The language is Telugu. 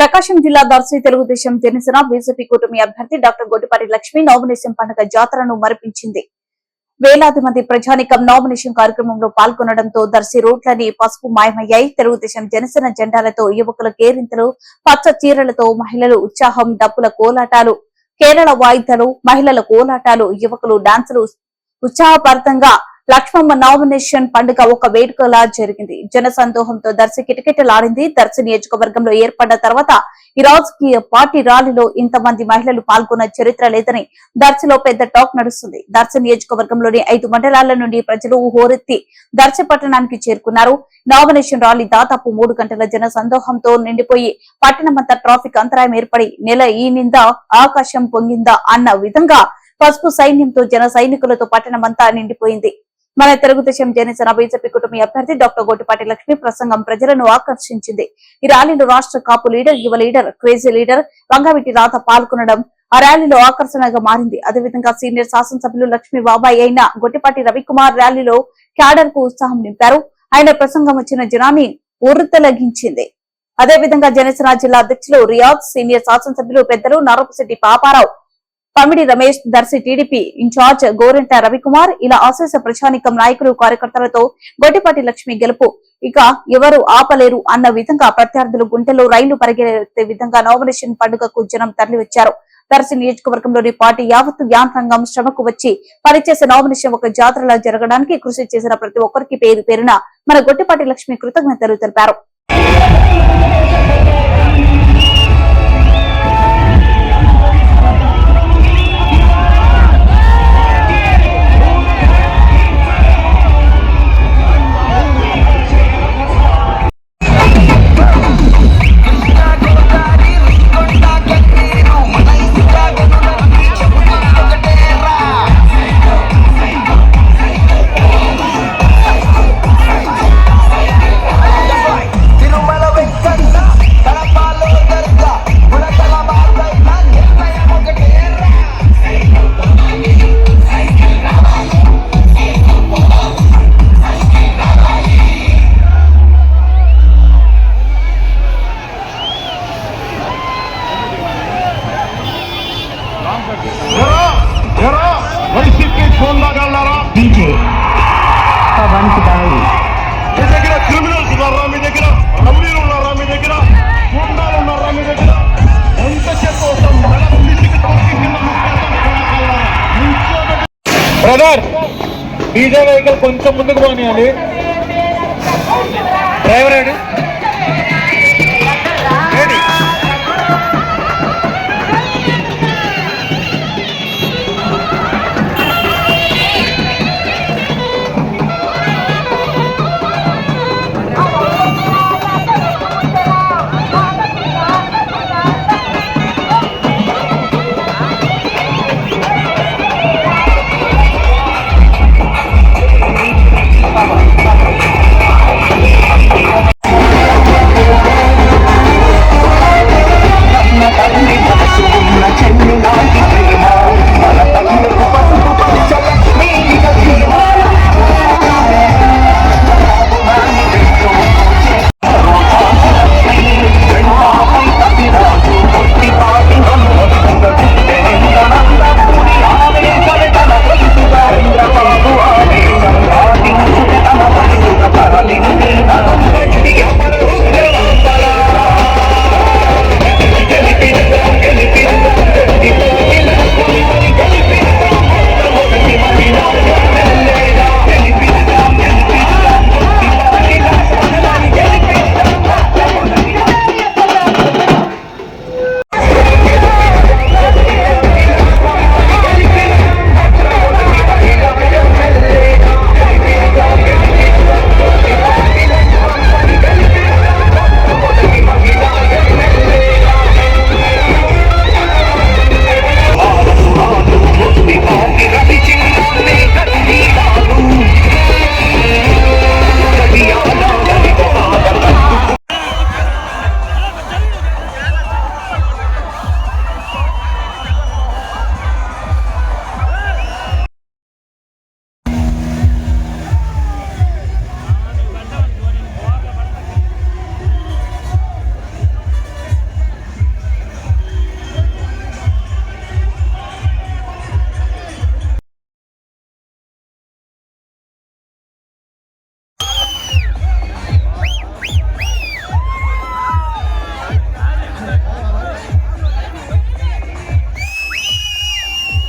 ప్రకాశం జిల్లా దర్శి తెలుగుదేశం జనసేన బీజేపీ కూటమి అభ్యర్థి డాక్టర్ గొట్టిపాటి లక్ష్మి నామినేషన్ పండుగ జాతరను మరిపించింది. వేలాది మంది ప్రజానికం నామినేషన్ కార్యక్రమంలో పాల్గొనడంతో దర్శి రోడ్లని పసుపు మాయమయ్యాయి. తెలుగుదేశం జనసేన జెండాలతో యువకుల కేరింతలు, పచ్చ చీరలతో మహిళలు ఉత్సాహం, డప్పుల కోలాటాలు, కేరళ వాయిద్యాలు, మహిళల కోలాటాలు, యువకులు డాన్సులు ఉత్సాహభరితంగా లక్ష్మమ్మ నామినేషన్ పండుగ ఒక వేడుకలా జరిగింది. జన సందోహంతో దర్శి కిటకిటలాడింది. దర్శి నియోజకవర్గంలో ఏర్పడ్డ తర్వాత ఈ రాజకీయ పార్టీ ర్యాలీలో ఇంతమంది మహిళలు పాల్గొన్న చరిత్ర లేదని దర్శిలో పెద్ద టాక్ నడుస్తుంది. దర్శి నియోజకవర్గంలోని 5 మండలాల నుండి ప్రజలు హోరెత్తి దర్శి పట్టణానికి చేరుకున్నారు. నామినేషన్ ర్యాలీ దాదాపు 3 గంటల జన సందోహంతో నిండిపోయి పట్టణమంతా ట్రాఫిక్ అంతరాయం ఏర్పడి ఈ నింద ఆకాశం పొంగిందా అన్న విధంగా పసుపు సైన్యంతో జన సైనికులతో పట్టణమంతా నిండిపోయింది. మన తెలుగుదేశం జనసేన బీజేపీ కూటమి అభ్యర్థి డాక్టర్ గొట్టిపాటి లక్ష్మి ప్రసంగం ప్రజలను ఆకర్షించింది. ఈ ర్యాలీలో రాష్ట్ర కాపు లీడర్, యువ leader, crazy leader Vangaveeti Radha పాల్గొనడం ఆ ర్యాలీలో ఆకర్షణగా మారింది. అదేవిధంగా సీనియర్ శాసనసభ్యులు లక్ష్మీ బాబాయ్ అయిన గొట్టిపాటి రవికుమార్ ర్యాలీలో క్యాడర్ కు ఉత్సాహం నింపారు. ఆయన ప్రసంగం వచ్చిన జనాన్ని ఉర్రతలగించింది. అదేవిధంగా జనసేన జిల్లా అధ్యక్షులు రియాజ్, సీనియర్ శాసనసభ్యులు పెద్దలు నారపశెట్టి పాపారావు, పమిడి రమేష్, దర్శి టీడీపీ ఇన్ఛార్జ్ గోరెంట రవికుమార్ ఇలా ఆశేష ప్రజానికం నాయకులు, కార్యకర్తలతో గొట్టిపాటి లక్ష్మి గెలుపు ఇక ఎవరు ఆపలేరు అన్న విధంగా ప్రత్యర్థులు గుంటెలో రైలు పరిగెత్తే విధంగా నామినేషన్ పండుగకు జనం తరలివచ్చారు. దర్శి నియోజకవర్గంలోని పార్టీ యావత్తు యాంత్రాంగం శ్రమకు వచ్చి పనిచేసే నామినేషన్ ఒక జాతరలా జరగడానికి కృషి చేసిన ప్రతి ఒక్కరికి పేరు పేరున మన గొట్టిపాటి లక్ష్మి కృతజ్ఞతలు తెలిపారు. బ్రదర్, డీజే వెహికల్ కొంచెం ముందుకు పోనీయాలి. డ్రైవర్